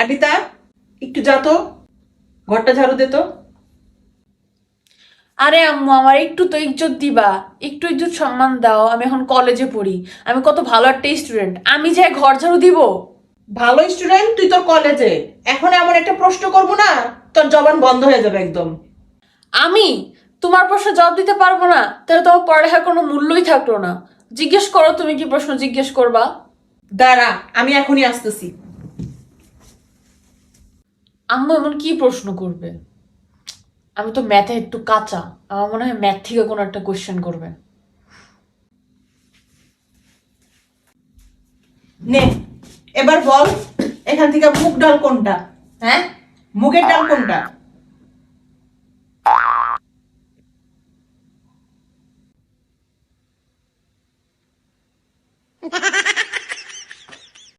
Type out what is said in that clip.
আদিতা, একটু যা তো, ঘরটা ঝাড়ু দে তো। আরে আম্মু, আমার একটু তো ইজ্জত দিবা, একটু ইজ্জত সম্মান দাও। আমি এখন কলেজে পড়ি, আমি কত ভালো একটা স্টুডেন্ট, আমি যে ঘর ঝাড়ু দিব? ভালো স্টুডেন্ট তুই তোর কলেজে, এখন এমন একটা প্রশ্ন করবো না, তোর জবান বন্ধ হয়ে যাবে একদম। আমি তোমার প্রশ্ন জবাব দিতে পারবো না, তাহলে তোমার পড়ালেখার কোনো মূল্যই থাকলো না। জিজ্ঞেস করো, তুমি কি প্রশ্ন জিজ্ঞেস করবা? দাঁড়া, আমি এখনই আসতেছি। আম্মু এমন কি প্রশ্ন করবে? আমি তো ম্যাথে একটু কাঁচা, আমার মনে হয় ম্যাথ থেকে কোনো একটা কোশ্চেন করবে। নে, এবার বল, এখান থেকে মুগ ডাল কোনটা? হ্যাঁ, মুগের ডাল কোনটা?